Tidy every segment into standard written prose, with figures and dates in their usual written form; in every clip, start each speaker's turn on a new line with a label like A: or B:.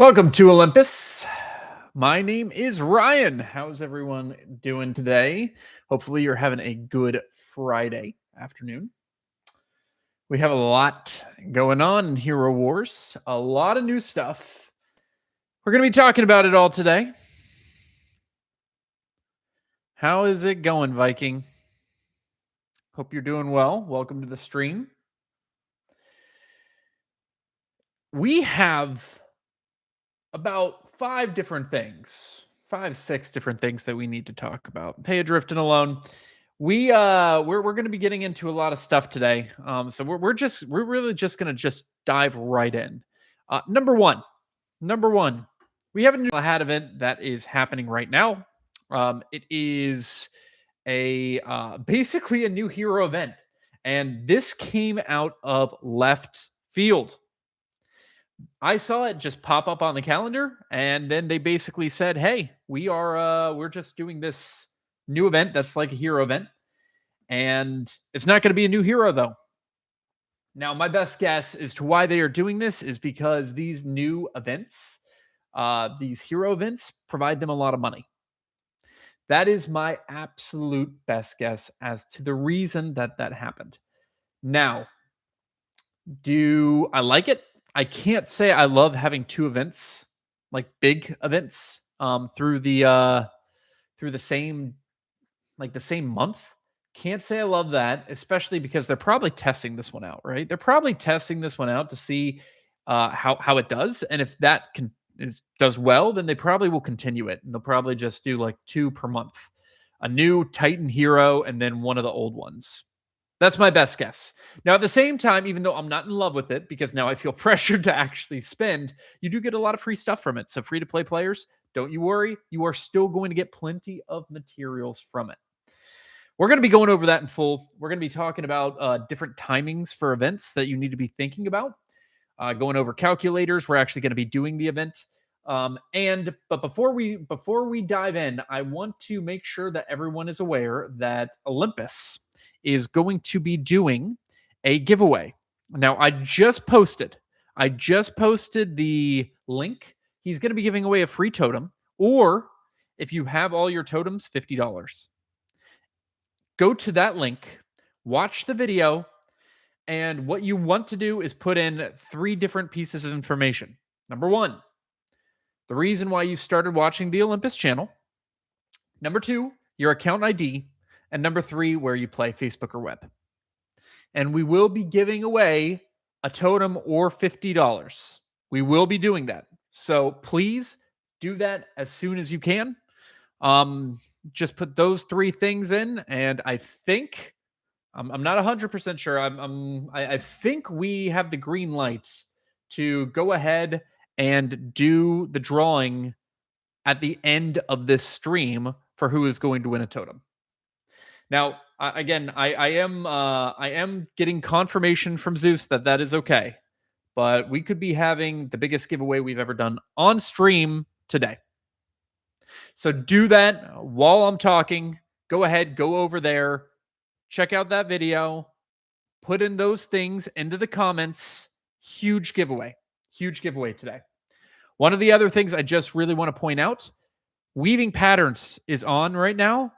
A: Welcome to Olympus. My name is Ryan. How's everyone doing today? Hopefully, you're having a good Friday afternoon. We have a lot going on in Hero Wars, a lot of new stuff. We're going to be talking about it all today. How is it going, Viking? Hope you're doing well. Welcome to the stream. We have about five, six different things that we need to talk about. Hey, Adrift and Alone. We're going to be getting into a lot of stuff today. So we're really just going to just dive right in. Number one, we have a new Galahad event that is happening right now. It is basically a new hero event, and this came out of left field. I saw it just pop up on the calendar, and then they basically said, "Hey, we're just doing this new event that's like a hero event, and it's not going to be a new hero though." Now, my best guess as to why they are doing this is because these new events, these hero events, provide them a lot of money. That is my absolute best guess as to the reason that happened. Now, do I like it? I can't say I love having two events, like big events, through the same month. Can't say I love that, especially because they're probably testing this one out, right? They're probably testing this one out to see how it does, and if that does well, then they probably will continue it, and they'll probably just do like two per month, a new Titan hero, and then one of the old ones. That's my best guess. Now, at the same time, even though I'm not in love with it, because now I feel pressured to actually spend, you do get a lot of free stuff from it. So free to play players, don't you worry. You are still going to get plenty of materials from it. We're going to be going over that in full. We're going to be talking about different timings for events that you need to be thinking about. Going over calculators. We're actually going to be doing the event. But before we dive in, I want to make sure that everyone is aware that Olympus is going to be doing a giveaway. Now, I just posted the link. He's going to be giving away a free totem, or if you have all your totems, $50. Go to that link, watch the video, and what you want to do is put in three different pieces of information. Number one, the reason why you started watching the Olympus channel. Number two, your account ID. And number three, where you play, Facebook or web. And we will be giving away a totem or $50. We will be doing that. So please do that as soon as you can. Just put those three things in, and I think I'm not 100% sure. I think we have the green lights to go ahead and do the drawing at the end of this stream for who is going to win a totem. Now, again, I am getting confirmation from Zeus that is okay, but we could be having the biggest giveaway we've ever done on stream today. So do that while I'm talking. Go ahead, go over there, check out that video, put in those things into the comments. Huge giveaway today. One of the other things I just really want to point out, Weaving Patterns is on right now.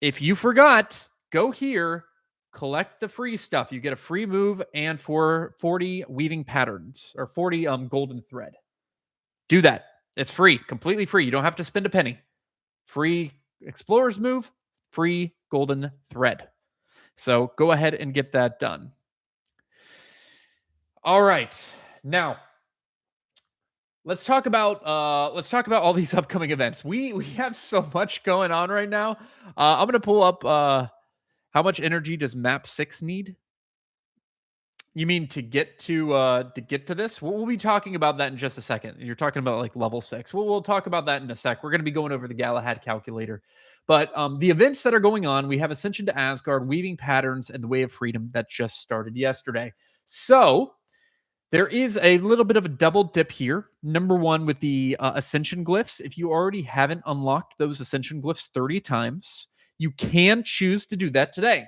A: If you forgot, go here, collect the free stuff. You get a free move and for 40 Weaving Patterns or 40 golden thread. Do that. It's free, completely free. You don't have to spend a penny. Free Explorer's move, free golden thread. So go ahead and get that done. All right. Now, let's talk about all these upcoming events. We have so much going on right now. I'm gonna pull up how much energy does map 6 need? You mean to get to this? We'll be talking about that in just a second. You're talking about like level 6. We'll talk about that in a sec. We're gonna be going over the Galahad calculator. But the events that are going on, we have Ascension to Asgard, Weaving Patterns, and the Way of Freedom that just started yesterday. So there is a little bit of a double dip here. Number one, with the Ascension glyphs. If you already haven't unlocked those Ascension glyphs 30 times, you can choose to do that today.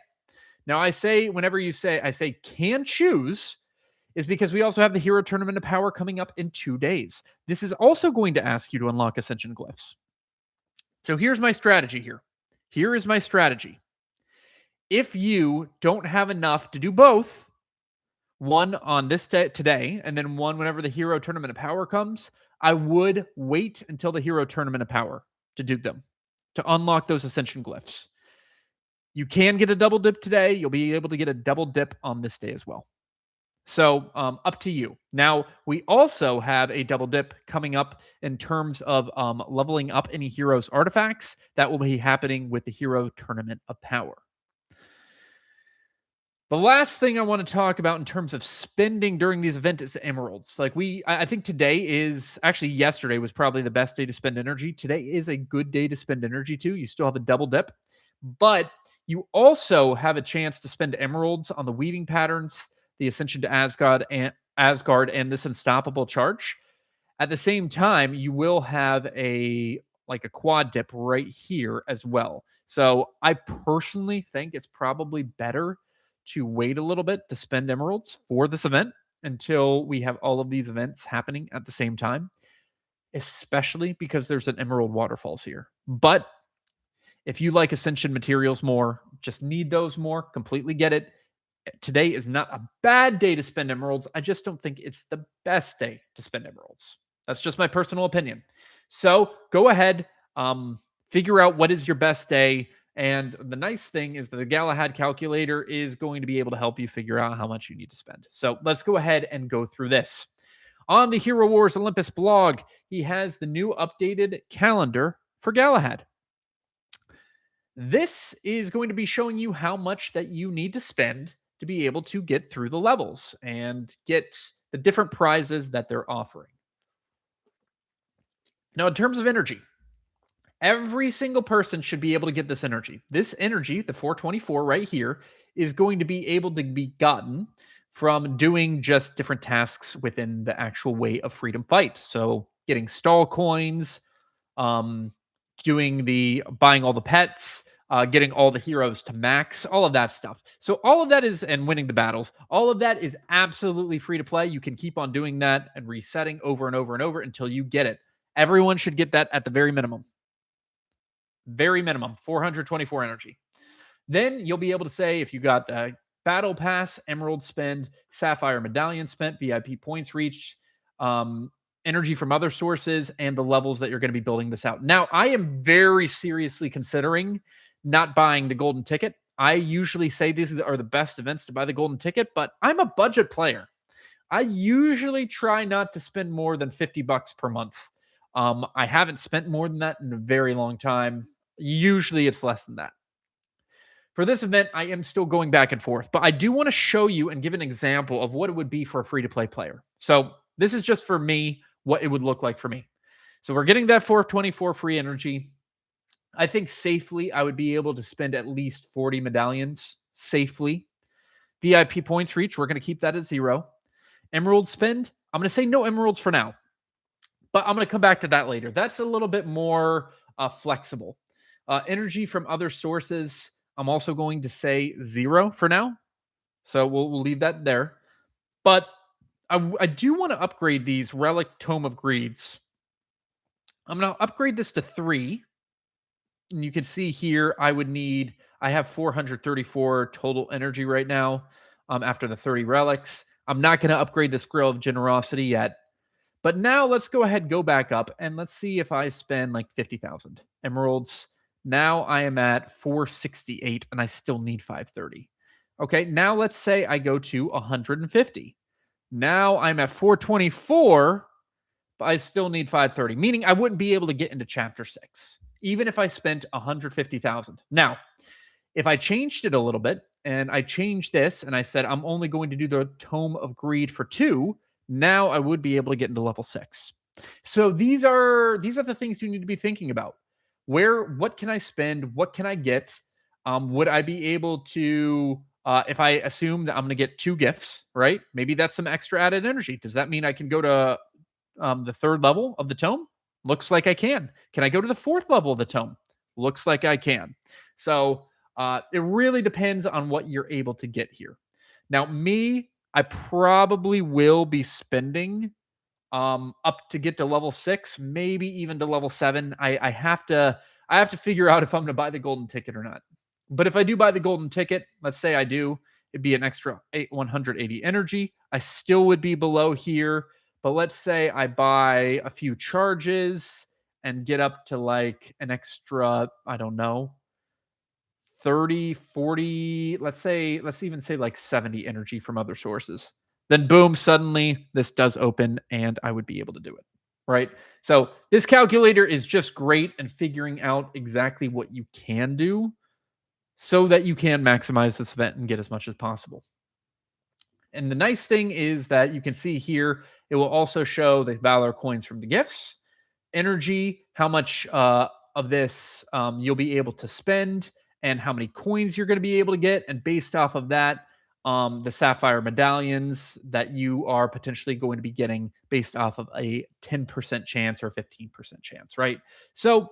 A: Now, I say, whenever I say can choose, is because we also have the Hero Tournament of Power coming up in 2 days. This is also going to ask you to unlock Ascension Glyphs. So here's my strategy here. Here is my strategy. If you don't have enough to do both, one on this day today, and then one whenever the Hero Tournament of Power comes, I would wait until the Hero Tournament of Power to do them, to unlock those Ascension Glyphs. You can get a double dip today. You'll be able to get a double dip on this day as well. So up to you. Now, we also have a double dip coming up in terms of leveling up any heroes' artifacts. That will be happening with the Hero Tournament of Power. The last thing I want to talk about in terms of spending during these events is emeralds. Like I think today is actually yesterday was probably the best day to spend energy. Today is a good day to spend energy too. You still have a double dip, but you also have a chance to spend emeralds on the weaving patterns, the Ascension to Asgard, and this unstoppable charge. At the same time, you will have a quad dip right here as well. So I personally think it's probably better to wait a little bit to spend emeralds for this event until we have all of these events happening at the same time, especially because there's an emerald waterfalls here. But if you like Ascension materials more, just need those more, completely get it. Today is not a bad day to spend emeralds. I just don't think it's the best day to spend emeralds. That's just my personal opinion. So go ahead, figure out what is your best day. And the nice thing is that the Galahad calculator is going to be able to help you figure out how much you need to spend. So let's go ahead and go through this. On the Hero Wars Olympus blog, he has the new updated calendar for Galahad. This is going to be showing you how much that you need to spend to be able to get through the levels and get the different prizes that they're offering. Now, in terms of energy, every single person should be able to get this energy. This energy, the 424 right here, is going to be able to be gotten from doing just different tasks within the actual Way of Freedom fight. So getting stall coins, buying all the pets, getting all the heroes to max, all of that stuff. So all of that and winning the battles, all of that is absolutely free to play. You can keep on doing that and resetting over and over and over until you get it. Everyone should get that at the very minimum. Very minimum, 424 energy. Then you'll be able to say if you got Battle Pass, Emerald spend, Sapphire Medallion spent, VIP points reached, energy from other sources, and the levels that you're going to be building this out. Now, I am very seriously considering not buying the golden ticket. I usually say these are the best events to buy the golden ticket, but I'm a budget player. I usually try not to spend more than $50 per month. I haven't spent more than that in a very long time. Usually it's less than that. For this event, I am still going back and forth, but I do want to show you and give an example of what it would be for a free-to-play player. So this is just for me, what it would look like for me. So we're getting that 424 free energy. I think safely, I would be able to spend at least 40 medallions safely. VIP points reach, we're going to keep that at 0. Emerald spend, I'm going to say no emeralds for now, but I'm going to come back to that later. That's a little bit more flexible. Energy from other sources, I'm also going to say 0 for now. So we'll leave that there. But I do want to upgrade these Relic Tome of Greeds. I'm going to upgrade this to 3. And you can see here, I have 434 total energy right now after the 30 relics. I'm not going to upgrade this Grill of Generosity yet. But now let's go ahead, go back up, and let's see if I spend like 50,000 emeralds. Now I am at 468, and I still need 530. Okay, now let's say I go to 150. Now I'm at 424, but I still need 530, meaning I wouldn't be able to get into Chapter 6, even if I spent 150,000. Now, if I changed it a little bit, and I changed this, and I said I'm only going to do the Tome of Greed for 2, now I would be able to get into level 6. So these are the things you need to be thinking about. What can I spend? What can I get? Would I be able to, if I assume that I'm going to get 2 gifts, right? Maybe that's some extra added energy. Does that mean I can go to the 3rd level of the tome? Looks like I can. Can I go to the 4th level of the tome? Looks like I can. So it really depends on what you're able to get here. Now, me, I probably will be spending up to get to level 6, maybe even to level 7. I have to figure out if I'm going to buy the golden ticket or not. But if I do buy the golden ticket, let's say I do, it'd be an extra 180 energy. I still would be below here, but let's say I buy a few charges and get up to like an extra, I don't know, 30, 40, let's even say like 70 energy from other sources. Then boom, suddenly this does open and I would be able to do it. Right. So this calculator is just great in figuring out exactly what you can do so that you can maximize this event and get as much as possible. And the nice thing is that you can see here, it will also show the Valor coins from the gifts, energy, how much of this you'll be able to spend, and how many coins you're going to be able to get. And based off of that, the sapphire medallions that you are potentially going to be getting based off of a 10% chance or 15% chance, right? So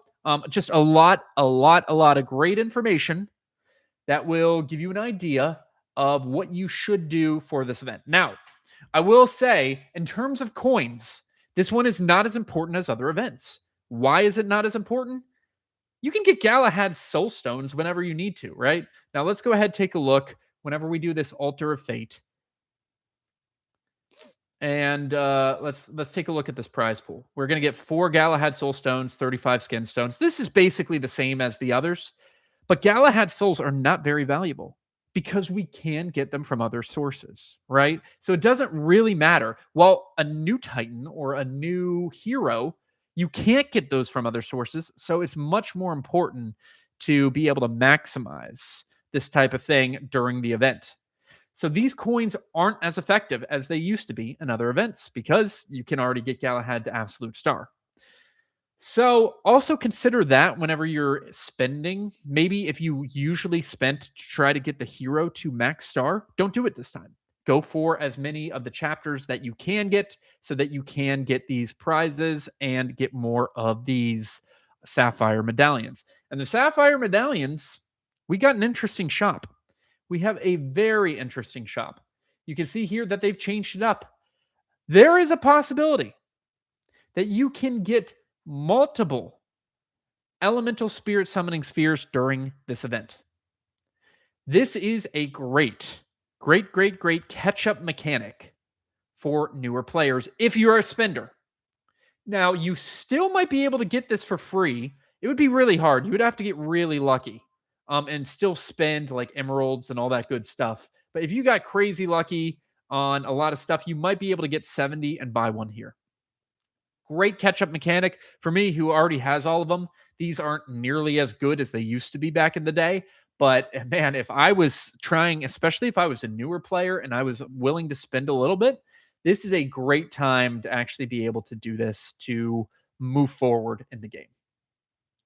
A: just a lot of great information that will give you an idea of what you should do for this event. Now, I will say, in terms of coins, this one is not as important as other events. Why is it not as important? You can get Galahad soul stones whenever you need to, right? Now let's go ahead and take a look whenever we do this altar of fate. And let's take a look at this prize pool. We're going to get 4 Galahad soul stones, 35 skin stones. This is basically the same as the others, but Galahad souls are not very valuable because we can get them from other sources, right? So it doesn't really matter. While a new Titan or a new hero, you can't get those from other sources. So it's much more important to be able to maximize this type of thing during the event. So these coins aren't as effective as they used to be in other events because you can already get Galahad to Absolute Star. So also consider that whenever you're spending. Maybe if you usually spent to try to get the hero to max star, don't do it this time. Go for as many of the chapters that you can get so that you can get these prizes and get more of these sapphire medallions. And the sapphire medallions, we got an interesting shop. We have a very interesting shop. You can see here that they've changed it up. There is a possibility that you can get multiple elemental spirit summoning spheres during this event. This is a great catch-up mechanic for newer players if you're a spender. Now, you still might be able to get this for free. It would be really hard. You would have to get really lucky and still spend like emeralds and all that good stuff. But if you got crazy lucky on a lot of stuff, you might be able to get 70 and buy one here. Great catch-up mechanic. For me, who already has all of them, these aren't nearly as good as they used to be back in the day. But man, if I was trying, especially if I was a newer player and I was willing to spend a little bit, this is a great time to actually be able to do this to move forward in the game.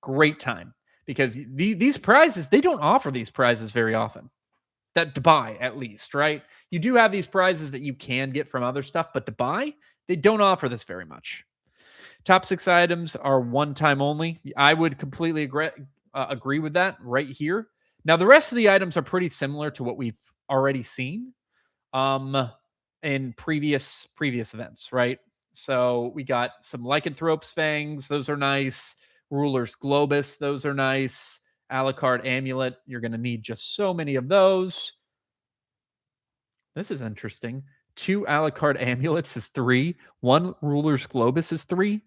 A: Great time. Because these prizes, they don't offer these prizes very often. That to buy, at least, right? You do have these prizes that you can get from other stuff, but to buy, they don't offer this very much. Top 6 items are one time only. I would completely agree with that right here. Now, the rest of the items are pretty similar to what we've already seen in previous events, right? So we got some Lycanthrope's Fangs. Those are nice. Ruler's Globus. Those are nice. Alucard Amulet. You're going to need just so many of those. This is interesting. 2 Alucard Amulets is 3. 1 Ruler's Globus is 3.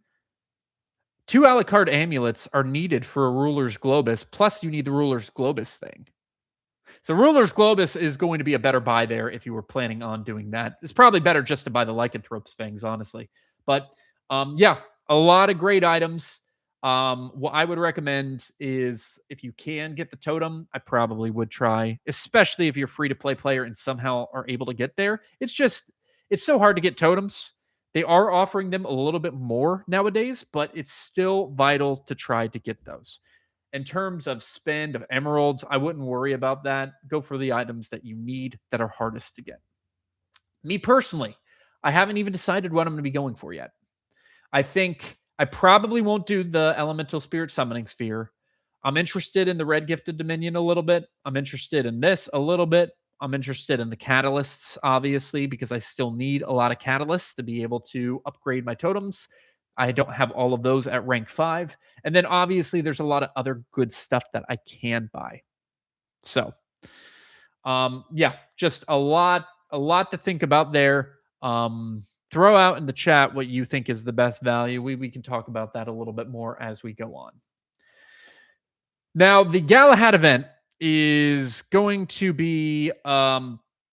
A: 2 Alucard Amulets are needed for a Ruler's Globus, plus you need the Ruler's Globus thing. So Ruler's Globus is going to be a better buy there if you were planning on doing that. It's probably better just to buy the Lycanthrope's Fangs, honestly. But yeah, a lot of great items. What I would recommend is if you can get the totem, I probably would try, especially if you're free to play player and somehow are able to get there. It's so hard to get totems. They are offering them a little bit more nowadays, but it's still vital to try to get those. In terms of spend of emeralds, I wouldn't worry about that. Go for the items that you need that are hardest to get. Me personally, I haven't even decided what I'm going to be going for yet. I think I probably won't do the elemental spirit summoning sphere. I'm interested in the red gifted dominion a little bit. I'm interested in this a little bit. I'm interested in the catalysts, obviously, because I still need a lot of catalysts to be able to upgrade my totems. I don't have all of those at rank 5. And then obviously there's a lot of other good stuff that I can buy. So, yeah, just a lot to think about there. Throw out in the chat what you think is the best value. We can talk about that a little bit more as we go on. Now, the Galahad event is going to be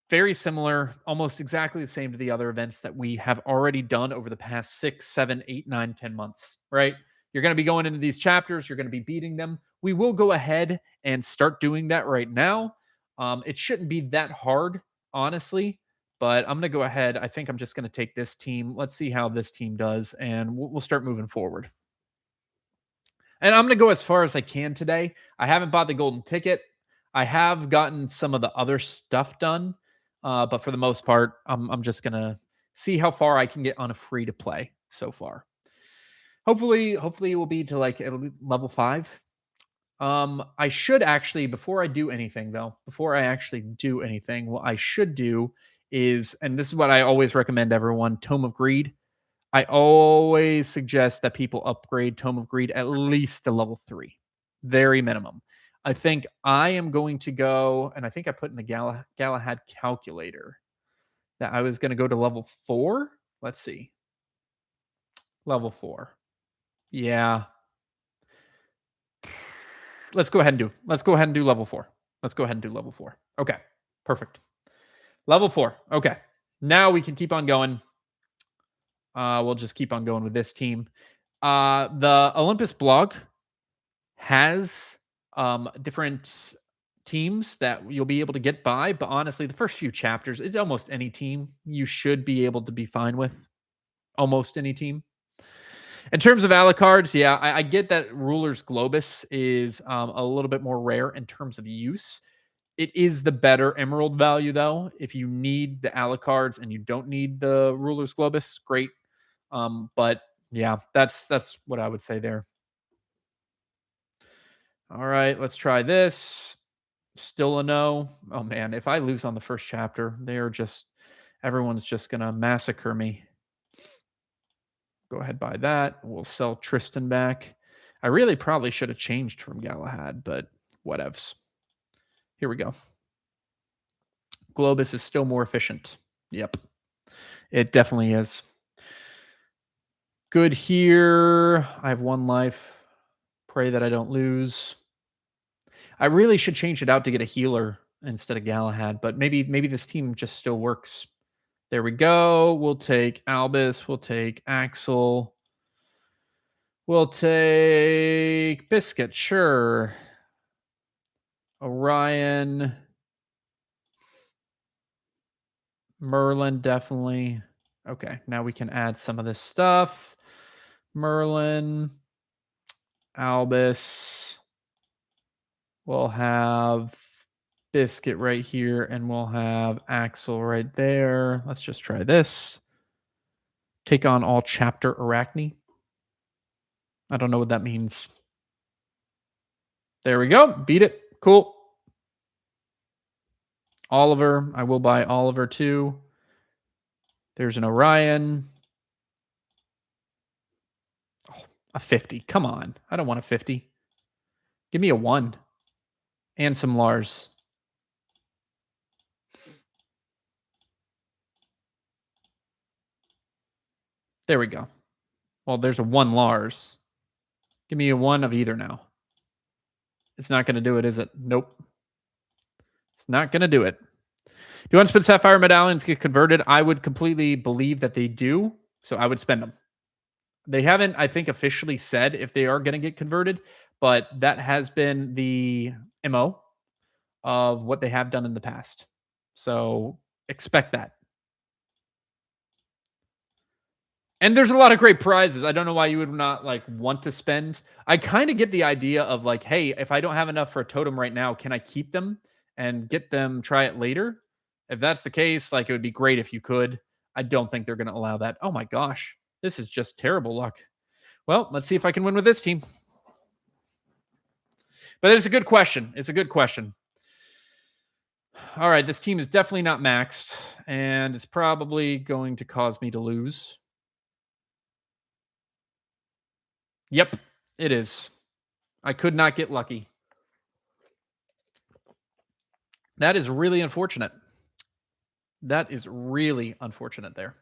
A: very similar, almost exactly the same to the other events that we have already done over the past 6, 7, 8, 9, 10 months, right? You're going to be going into these chapters. You're going to be beating them. We will go ahead and start doing that right now. It shouldn't be that hard, honestly, but I'm going to go ahead. I think I'm just going to take this team. Let's see how this team does, and we'll start moving forward. And I'm going to go as far as I can today. I haven't bought the golden ticket. I have gotten some of the other stuff done, but for the most part, I'm just going to see how far I can get on a free to play so far. Hopefully it will be to like level 5. I should actually, before I do anything, what I should do is, and this is what I always recommend everyone, Tome of Greed. I always suggest that people upgrade Tome of Greed at least to level 3, very minimum. I think I am going to go, and I think I put in the Galahad calculator that I was going to go to level 4. Let's see. Level 4. Yeah. Let's go ahead and do level 4. Okay. Perfect. Level 4. Okay. Now we can keep on going. We'll just keep on going with this team. The Olympus blog has different teams that you'll be able to get by, but honestly, the first few chapters, it's almost any team you should be able to be fine with. Almost any team. In terms of Alucards, yeah, I get that Ruler's Globus is a little bit more rare in terms of use. It is the better Emerald value, though. If you need the Alucards and you don't need the Ruler's Globus, great. But yeah, that's what I would say there. All right, let's try this. Still a no. Oh man, if I lose on the first chapter, everyone's just gonna massacre me. Go ahead, buy that. We'll sell Tristan back. I really probably should have changed from Galahad, but whatevs. Here we go. Globus is still more efficient. Yep. It definitely is. Good here. I have 1 life. Pray that I don't lose. I really should change it out to get a healer instead of Galahad, but maybe this team just still works. There we go. We'll take Albus. We'll take Axel. We'll take Biscuit. Sure. Orion. Merlin, definitely. Okay, now we can add some of this stuff. Merlin. Albus. We'll have Biscuit right here, and we'll have Axel right there. Let's just try this. Take on all chapter Arachne. I don't know what that means. There we go. Beat it. Cool. Oliver. I will buy Oliver too. There's an Orion. Oh, a 50. Come on. I don't want a 50. Give me a 1. And some Lars. There we go. Well, there's a 1 Lars. Give me a 1 of either now. It's not going to do it, is it? Nope. It's not going to do it. Do Unspent Sapphire medallions get converted? I would completely believe that they do, so I would spend them. They haven't, I think, officially said if they are going to get converted, but that has been the MO of what they have done in the past. So expect that. And there's a lot of great prizes. I don't know why you would not want to spend. I kind of get the idea of hey, if I don't have enough for a totem right now, can I keep them and get them, try it later? If that's the case, it would be great if you could. I don't think they're going to allow that. Oh my gosh, this is just terrible luck. Well, let's see if I can win with this team. But it's a good question. It's a good question. All right, this team is definitely not maxed, and it's probably going to cause me to lose. Yep, it is. I could not get lucky. That is really unfortunate. That is really unfortunate there.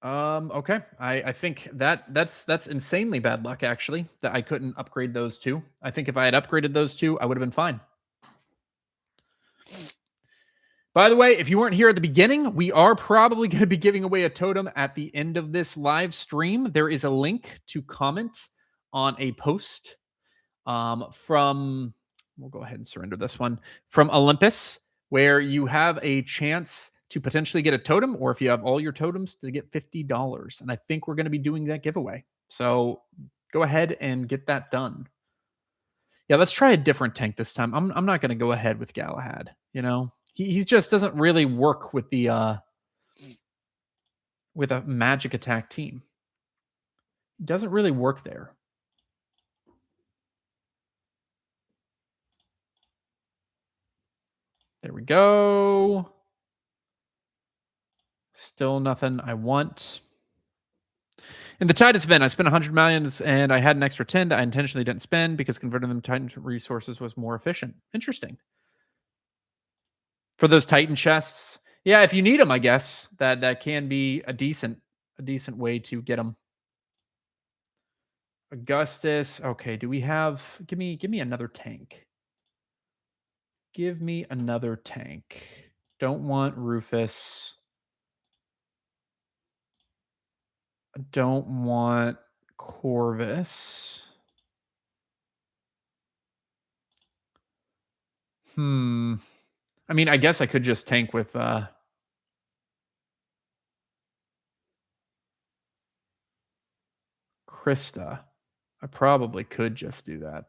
A: Okay. I think that's insanely bad luck actually that I couldn't upgrade those two. I think if I had upgraded those two, I would have been fine. By the way, if you weren't here at the beginning, we are probably going to be giving away a totem at the end of this live stream. There is a link to comment on a post from, we'll go ahead and surrender this one, from Olympus, where you have a chance to potentially get a totem, or if you have all your totems, to get $50. And I think we're going to be doing that giveaway. So go ahead and get that done. Yeah, let's try a different tank this time. I'm not going to go ahead with Galahad. You know, he just doesn't really work with the with a magic attack team. It doesn't really work there. There we go. Still nothing I want. In the Titus event, I spent 100 millions and I had an extra 10 that I intentionally didn't spend because converting them to Titan resources was more efficient. Interesting. For those Titan chests, yeah, if you need them, I guess that can be a decent way to get them. Augustus. Okay, do we have? Give me another tank. Give me another tank. Don't want Rufus. I don't want Corvus. I mean, I guess I could just tank with Krista. I probably could just do that.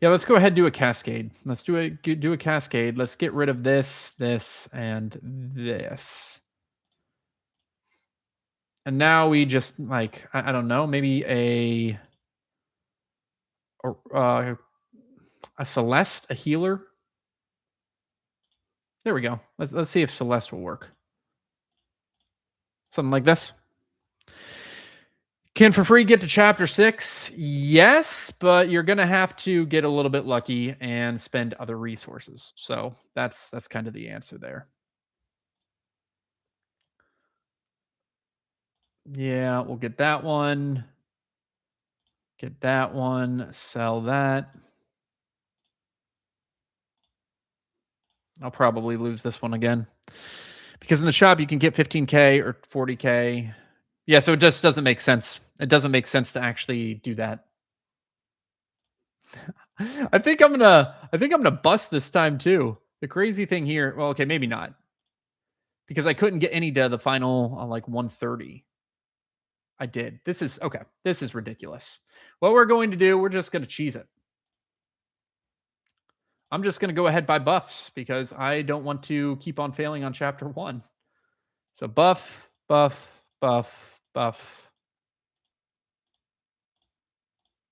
A: Yeah, let's go ahead and do a cascade. Let's do a cascade. Let's get rid of this, and this. And now we just like I don't know, maybe a Celeste, a healer. There we go. Let's see if Celeste will work. Something like this. Can for free get to chapter 6? Yes, but you're going to have to get a little bit lucky and spend other resources. So that's kind of the answer there. Yeah, we'll get that one. Get that one, sell that. I'll probably lose this one again. Because in the shop you can get 15k or 40k. Yeah, so it just doesn't make sense. It doesn't make sense to actually do that. I think I'm gonna bust this time too. The crazy thing here, well, okay, maybe not. Because I couldn't get any to the final like 130. I did. This is okay. This is ridiculous. What we're going to do, we're just gonna cheese it. I'm just gonna go ahead by buffs because I don't want to keep on failing on chapter 1. So buff, buff, buff, buff.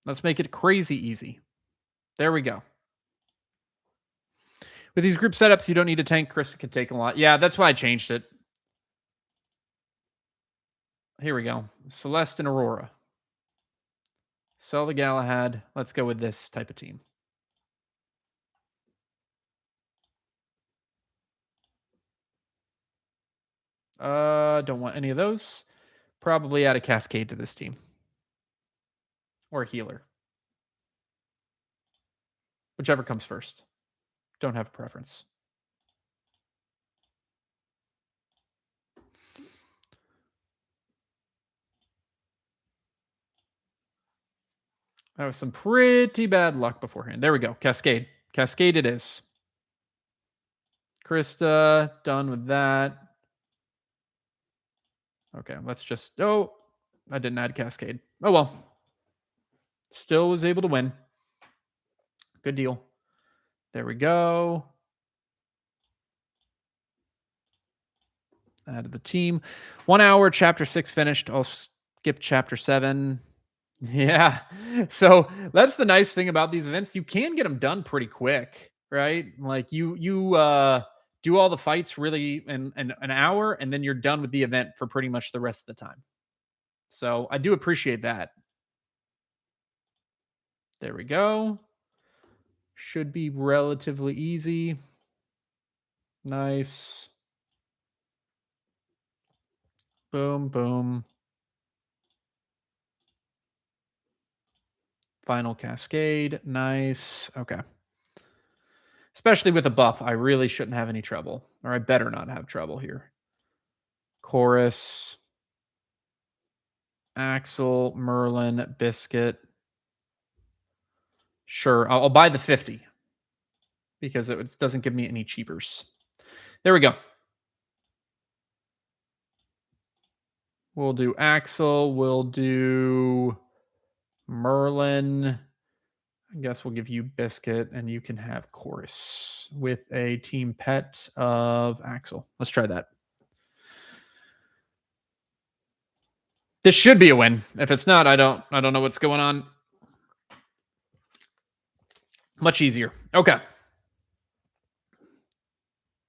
A: Let's make it crazy easy. There we go. With these group setups, you don't need a tank. Chris can take a lot. Yeah, that's why I changed it. Here we go. Celeste and Aurora. Sell the Galahad. Let's go with this type of team. Don't want any of those. Probably add a Cascade to this team. Or a healer. Whichever comes first. Don't have a preference. That was some pretty bad luck beforehand. There we go. Cascade. Cascade it is. Krista, done with that. Okay, let's just... Oh, I didn't add Cascade. Oh, well. Still was able to win. Good deal. There we go. Add the team. 1 hour, chapter 6 finished. I'll skip chapter 7. Yeah. So that's the nice thing about these events. You can get them done pretty quick, right? Like you do all the fights really in an hour, and then you're done with the event for pretty much the rest of the time. So I do appreciate that. There we go. Should be relatively easy. Nice. Boom, boom. Final cascade. Nice. Okay. Especially with a buff, I really shouldn't have any trouble, or I better not have trouble here. Chorus, Axel, Merlin, Biscuit. Sure, I'll buy the 50 because it doesn't give me any cheapers. There we go. We'll do Axel. We'll do Merlin. I guess we'll give you Biscuit, and you can have Chorus with a team pet of Axel. Let's try that. This should be a win. If it's not, I don't know what's going on. Much easier. Okay.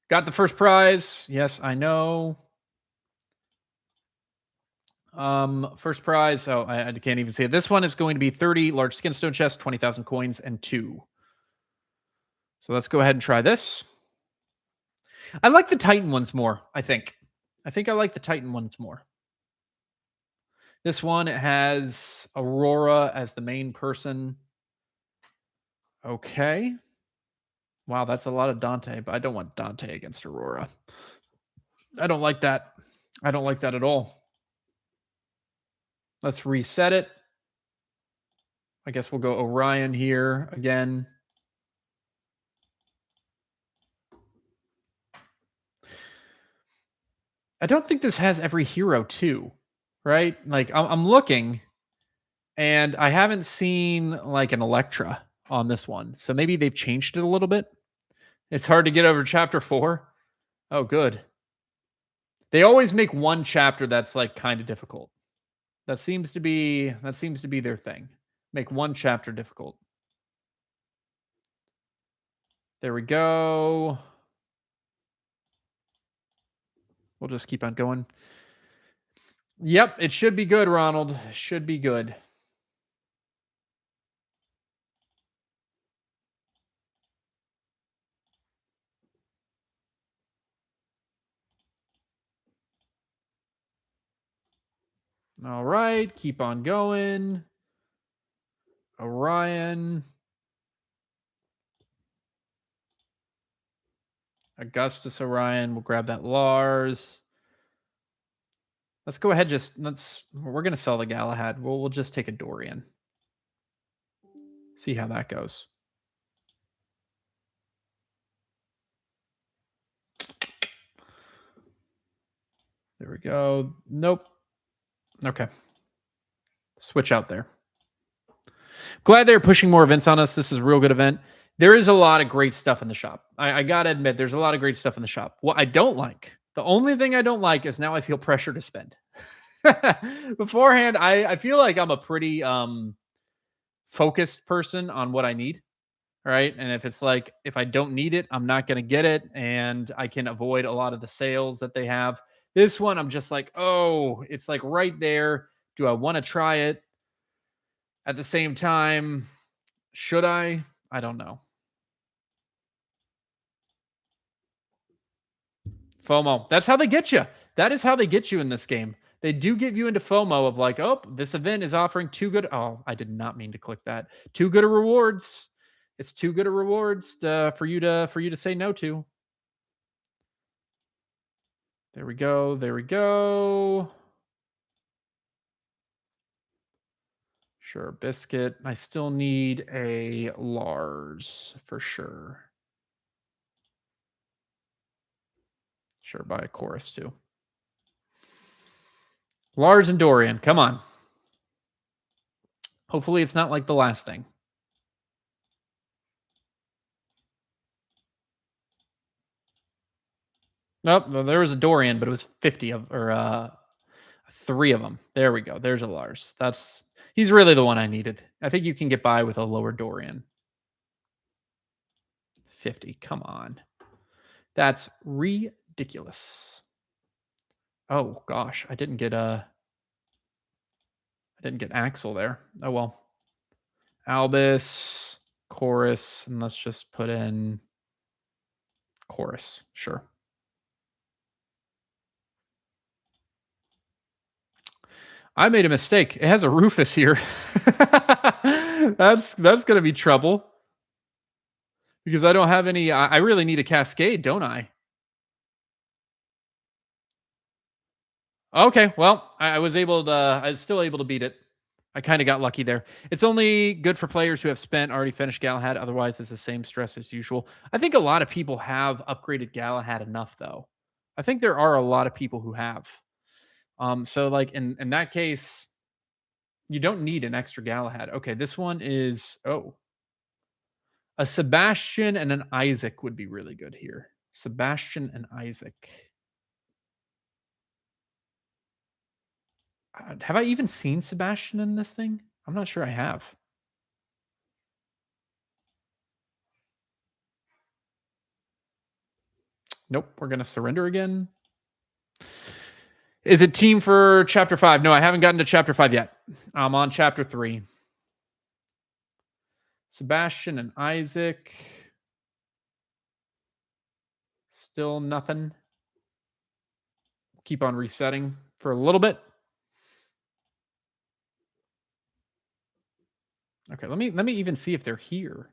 A: Got the first prize. Yes, I know. First prize. Oh, I can't even see it. This one is going to be 30 large skinstone chest, 20,000 coins, and 2. So let's go ahead and try this. I like the Titan ones more, I think. I like the Titan ones more. This one, it has Aurora as the main person. Okay. Wow, that's a lot of Dante, but I don't want Dante against Aurora. I don't like that. I don't like that at all. Let's reset it. I guess we'll go Orion here again. I don't think this has every hero too, right? Like I'm looking and I haven't seen like an Electra on this one. So maybe they've changed it a little bit. It's hard to get over chapter 4. Oh, good. They always make one chapter that's like kind of difficult. That seems to be their thing. Make one chapter difficult. There we go. We'll just keep on going. Yep, it should be good, Ronald. Should be good. All right, keep on going. Orion. Augustus Orion. We'll grab that Lars. Let's go ahead. We're going to sell the Galahad. We'll just take a Dorian. See how that goes. There we go. Nope. Okay. Switch out there. Glad they're pushing more events on us. This is a real good event. There is a lot of great stuff in the shop. I got to admit, there's a lot of great stuff in the shop. What I don't like, the only thing I don't like is now I feel pressure to spend. Beforehand, I feel like I'm a pretty focused person on what I need. Right. And if it's like, if I don't need it, I'm not going to get it. And I can avoid a lot of the sales that they have. This one, I'm just like, oh, it's like right there. Do I want to try it? At the same time, should I? I don't know. FOMO. That's how they get you. That is how they get you in this game. They do get you into FOMO of like, oh, this event is offering too good. Oh, I did not mean to click that. Too good of rewards. It's too good of rewards for you to say no to. There we go. There we go. Sure, Biscuit. I still need a Lars for sure. Sure, buy a Chorus too. Lars and Dorian, come on. Hopefully it's not like the last thing. Nope, well, there was a Dorian, but it was 50 of or 3 of them. There we go. There's a Lars. He's really the one I needed. I think you can get by with a lower Dorian. 50. Come on. That's ridiculous. Oh gosh, I didn't get Axel there. Oh well. Albus, Chorus, and let's just put in Chorus. Sure. I made a mistake. It has a Rufus here. That's gonna be trouble. Because I don't have any. I really need a Cascade, don't I? Okay, well, I was able to. I was still able to beat it. I kind of got lucky there. It's only good for players who have already finished Galahad. Otherwise, it's the same stress as usual. I think a lot of people have upgraded Galahad enough, though. I think there are a lot of people who have. So like in that case, you don't need an extra Galahad. Okay, this one is a Sebastian and an Isaac would be really good here. Sebastian and Isaac. Have I even seen Sebastian in this thing? I'm not sure I have. Nope, we're gonna surrender again. Is it team for chapter 5? No, I haven't gotten to chapter 5 yet. I'm on chapter 3. Sebastian and Isaac. Still nothing. Keep on resetting for a little bit. Okay, let me even see if they're here.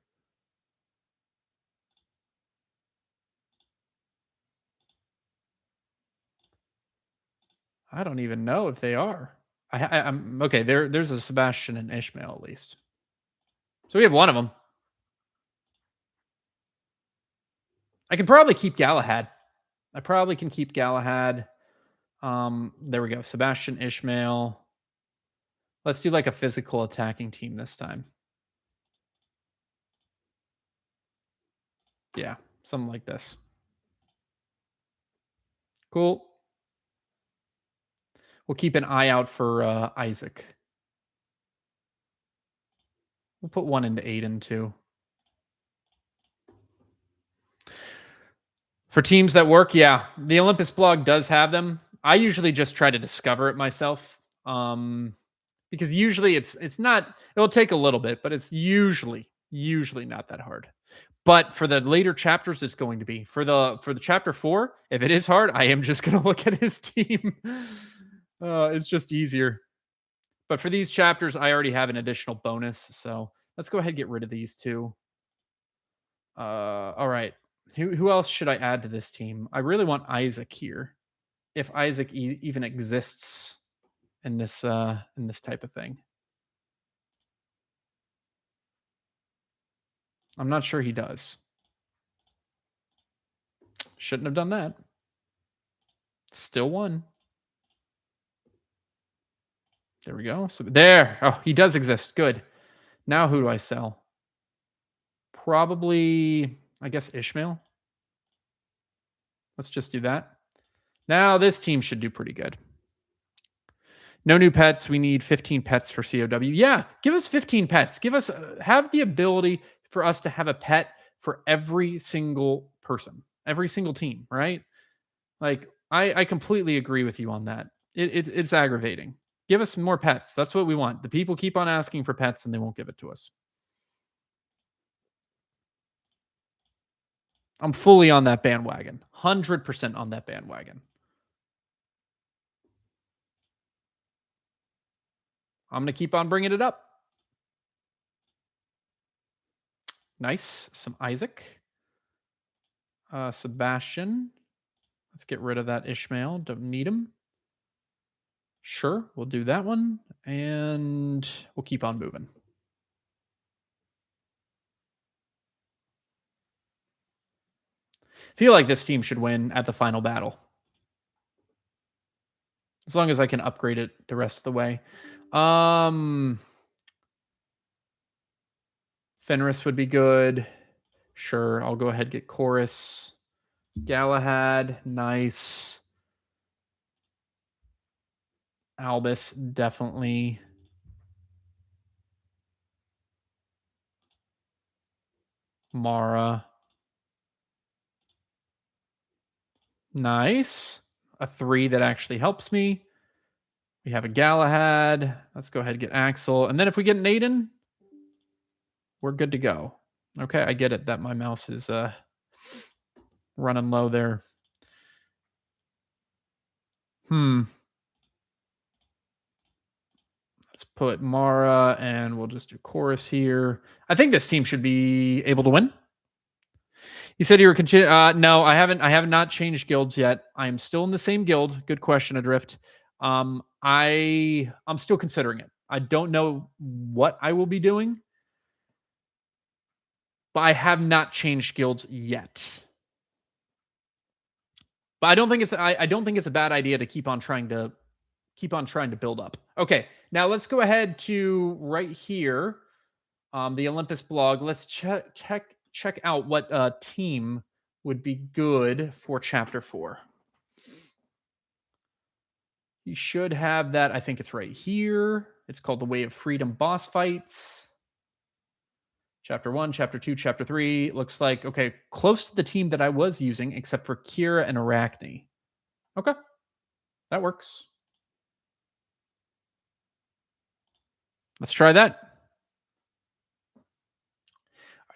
A: I don't even know if they are. I'm okay. There's a Sebastian and Ishmael at least. So we have one of them. I can probably keep Galahad. I probably can keep Galahad. There we go. Sebastian, Ishmael. Let's do like a physical attacking team this time. Yeah, something like this. Cool. We'll keep an eye out for Isaac. We'll put one into Aiden too. For teams that work, yeah, the Olympus blog does have them. I usually just try to discover it myself, because usually it's not. It'll take a little bit, but it's usually not that hard. But for the later chapters, it's going to be for the chapter 4. If it is hard, I am just going to look at his team. It's just easier. But for these chapters, I already have an additional bonus, so let's go ahead and get rid of these two. All right. Who else should I add to this team? I really want Isaac here. If Isaac even exists in this type of thing. I'm not sure he does. Shouldn't have done that. Still one. There we go. So there. Oh, he does exist. Good. Now who do I sell? Probably, I guess, Ishmael. Let's just do that. Now this team should do pretty good. No new pets. We need 15 pets for COW. Yeah, give us 15 pets. Give us have the ability for us to have a pet for every single person, every single team, right? Like I completely agree with you on that. It's aggravating. Give us more pets. That's what we want. The people keep on asking for pets and they won't give it to us. I'm fully on that bandwagon. 100% on that bandwagon. I'm going to keep on bringing it up. Nice. Some Isaac. Sebastian. Let's get rid of that Ishmael. Don't need him. Sure, we'll do that one. And we'll keep on moving. Feel like this team should win at the final battle. As long as I can upgrade it the rest of the way. Fenris would be good. Sure, I'll go ahead and get Chorus. Galahad, nice. Albus, definitely. Mara. Nice. A 3 that actually helps me. We have a Galahad. Let's go ahead and get Axel. And then if we get an Aiden, we're good to go. Okay, I get it that my mouse is running low there. Let's put Mara and we'll just do chorus here. I think this team should be able to win. You said you were no, I haven't. I have not changed guilds yet. I am still in the same guild. Good question, Adrift. I'm still considering it. I don't know what I will be doing, but I have not changed guilds yet. But I don't think it's I don't think it's a bad idea to keep on trying to build up. Okay, now let's go ahead to right here, the Olympus blog. Let's check out what team would be good for Chapter 4. You should have that. I think it's right here. It's called the Way of Freedom Boss Fights. Chapter 1, Chapter 2, Chapter 3. Looks like, okay, close to the team that I was using, except for Kira and Arachne. Okay, that works. Let's try that.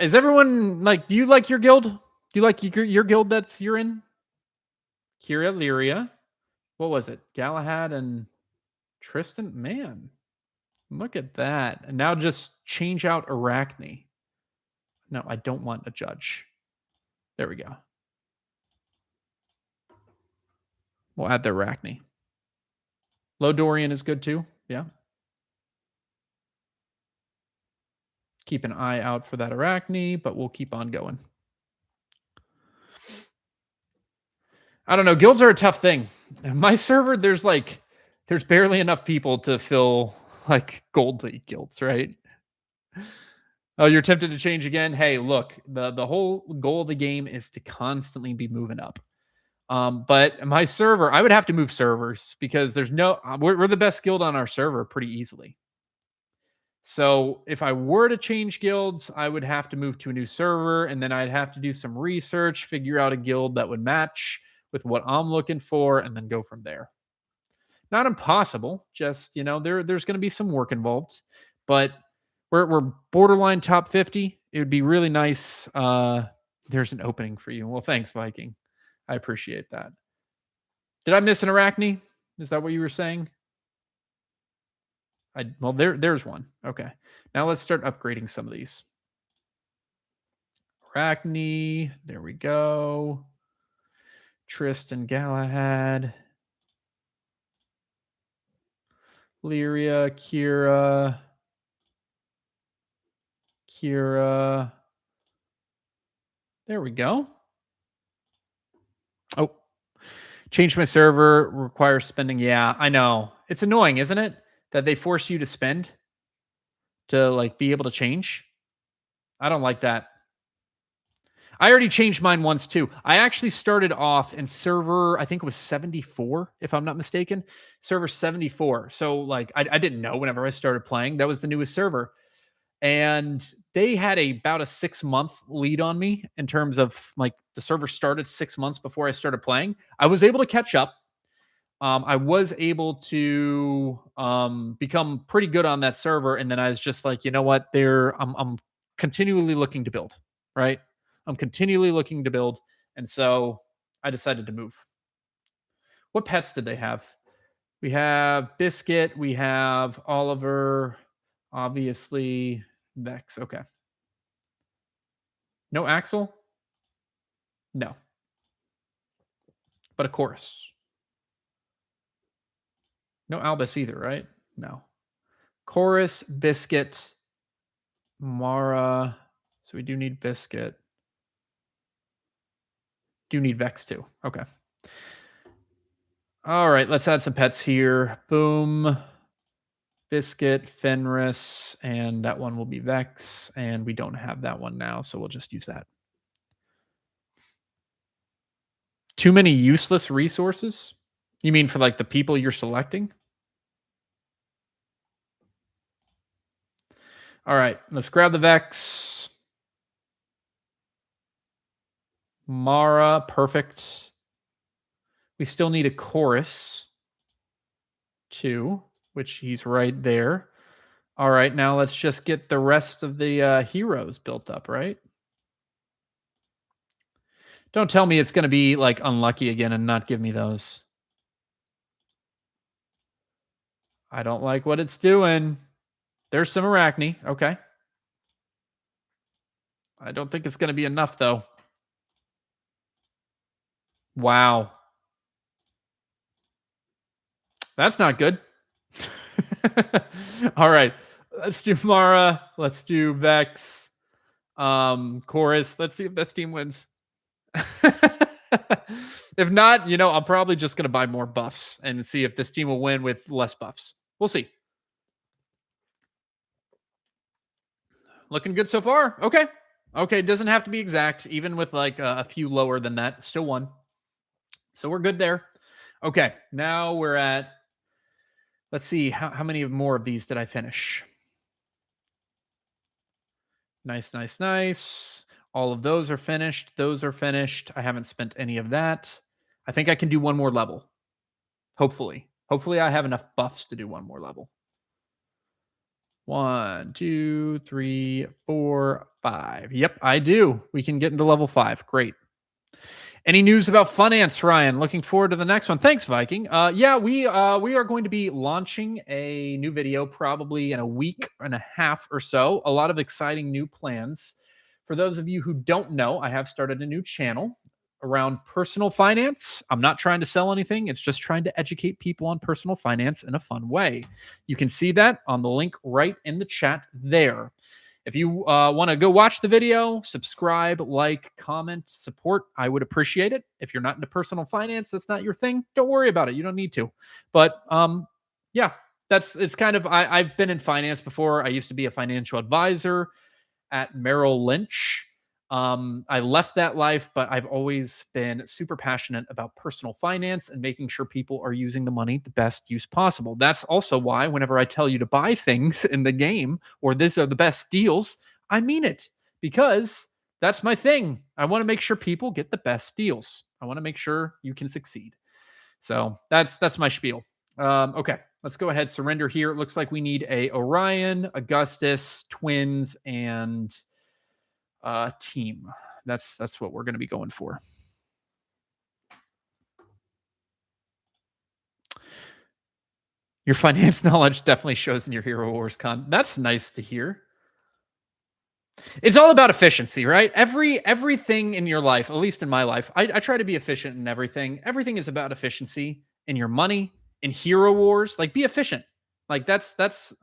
A: Is everyone like, do you like your guild? Do you like your guild you're in? Kira, Lyria. What was it? Galahad and Tristan? Man, look at that. And now just change out Arachne. No, I don't want a judge. There we go. We'll add the Arachne. Lodorian is good too. Yeah. Keep an eye out for that Arachne, but we'll keep on going. I don't know. Guilds are a tough thing. My server, there's barely enough people to fill like gold league guilds, right? Oh, you're tempted to change again? Hey, look, the whole goal of the game is to constantly be moving up. But my server, I would have to move servers because there's no, we're the best guild on our server pretty easily. So if I were to change guilds, I would have to move to a new server, and then I'd have to do some research, figure out a guild that would match with what I'm looking for, and then go from there. Not impossible, just, you know, there's going to be some work involved, but we're borderline top 50. It would be really nice. There's an opening for you. Well, thanks, Viking. I appreciate that. Did I miss an Arachne? Is that what you were saying? Well, there's one. Okay. Now let's start upgrading some of these. Arachne. There we go. Tristan, Galahad. Lyria, Kira. There we go. Oh, change my server requires spending. Yeah, I know. It's annoying, isn't it? That they force you to spend to like be able to change. I don't like that. I already changed mine once too. I actually started off in server, I think it was 74, if I'm not mistaken. Server 74. So like I didn't know whenever I started playing. That was the newest server. And they had about a 6-month lead on me in terms of like the server started 6 months before I started playing. I was able to catch up. I was able to become pretty good on that server, and then I was just like, you know what? I'm continually looking to build, right? I'm continually looking to build, and so I decided to move. What pets did they have? We have Biscuit, we have Oliver, obviously Vex. Okay. No Axel? No. But a chorus. No Albus either, right? No. Chorus, Biscuit, Mara. So we do need Biscuit. Do need Vex too. Okay. All right, let's add some pets here. Boom. Biscuit, Fenris, and that one will be Vex. And we don't have that one now, so we'll just use that. Too many useless resources? You mean for like the people you're selecting? All right, let's grab the Vex. Mara, perfect. We still need a chorus, too, which he's right there. All right, now let's just get the rest of the heroes built up, right? Don't tell me it's going to be like unlucky again and not give me those. I don't like what it's doing. There's some Arachne. Okay. I don't think it's going to be enough, though. Wow. That's not good. All right. Let's do Mara. Let's do Vex. Chorus. Let's see if this team wins. If not, I'm probably just going to buy more buffs and see if this team will win with less buffs. We'll see. Looking good so far. Okay. Okay. It doesn't have to be exact, even with like a few lower than that. Still won. So we're good there. Okay. Now we're at, let's see, how many more of these did I finish? Nice, nice, nice. All of those are finished. Those are finished. I haven't spent any of that. I think I can do one more level. Hopefully. Hopefully I have enough buffs to do one more level. 1, 2, 3, 4, 5. Yep, I do. We can get into level 5. Great. Any news about finance, Ryan? Looking forward to the next one. Thanks, Viking. Yeah, we are going to be launching a new video probably in a week and a half or so. A lot of exciting new plans. For those of you who don't know, I have started a new channel around personal finance. I'm not trying to sell anything. It's just trying to educate people on personal finance in a fun way. You can see that on the link right in the chat there. If you want to go watch the video, subscribe, like, comment, support, I would appreciate it. If you're not into personal finance, that's not your thing, don't worry about it. You don't need to. But yeah, it's kind of, I've been in finance before. I used to be a financial advisor at Merrill Lynch. I left that life, but I've always been super passionate about personal finance and making sure people are using the money the best use possible. That's also why whenever I tell you to buy things in the game or these are the best deals, I mean it because that's my thing. I want to make sure people get the best deals. I want to make sure you can succeed. So that's my spiel. Okay, let's go ahead. Surrender here. It looks like we need a Orion, Augustus, Twins, and team. That's what we're going to be going for. Your finance knowledge definitely shows in your Hero Wars con. That's nice to hear. It's all about efficiency, right? Everything in your life, at least in my life, I try to be efficient in everything. Everything is about efficiency in your money, in Hero Wars. Like, be efficient. Like that's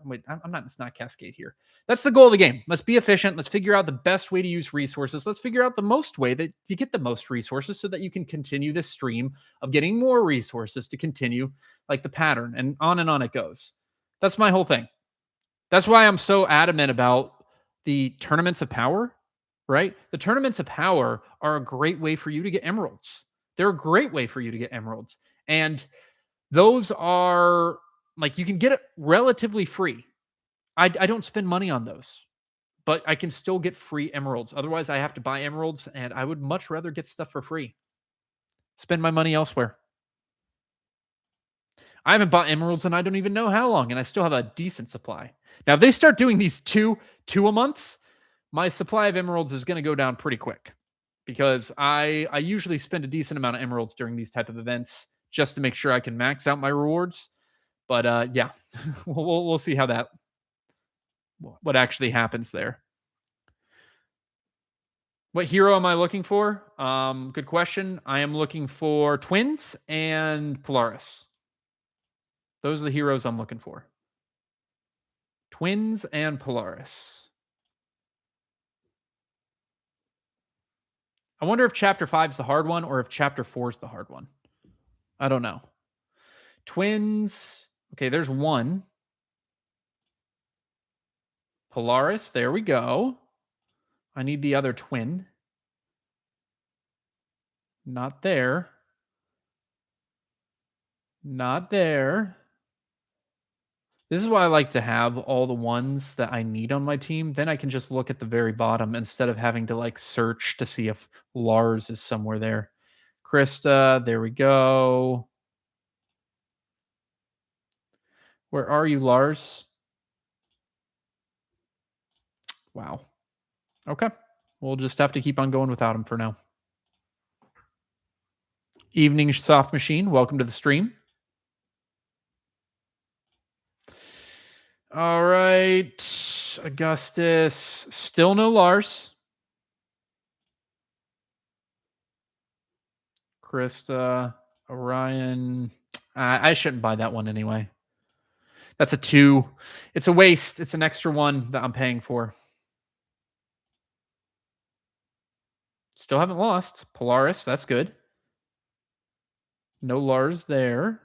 A: wait, I'm not. It's not Cascade here. That's the goal of the game. Let's be efficient. Let's figure out the best way to use resources. Let's figure out the most way that you get the most resources, so that you can continue this stream of getting more resources to continue like the pattern, and on it goes. That's my whole thing. That's why I'm so adamant about the tournaments of power, right? The tournaments of power are a great way for you to get emeralds. They're a great way for you to get emeralds. And those are like, you can get it relatively free. I don't spend money on those, but I can still get free emeralds. Otherwise, I have to buy emeralds, and I would much rather get stuff for free. Spend my money elsewhere. I haven't bought emeralds and I don't even know how long, and I still have a decent supply. Now, if they start doing these two a month, my supply of emeralds is going to go down pretty quick, because I usually spend a decent amount of emeralds during these type of events just to make sure I can max out my rewards. But yeah, we'll see how what actually happens there. What hero am I looking for? Good question. I am looking for Twins and Polaris. Those are the heroes I'm looking for. Twins and Polaris. I wonder if Chapter 5 is the hard one or if Chapter 4 is the hard one. I don't know. Twins. Okay, there's one. Polaris. There we go. I need the other twin. Not there. Not there. This is why I like to have all the ones that I need on my team. Then I can just look at the very bottom instead of having to like search to see if Lars is somewhere there. Krista, there we go. Where are you, Lars? Wow. Okay. We'll just have to keep on going without him for now. Evening Soft Machine, welcome to the stream. All right. Augustus. Still no Lars. Krista. Orion. I shouldn't buy that one anyway. That's a 2. It's a waste. It's an extra 1 that I'm paying for. Still haven't lost. Polaris. That's good. No Lars there.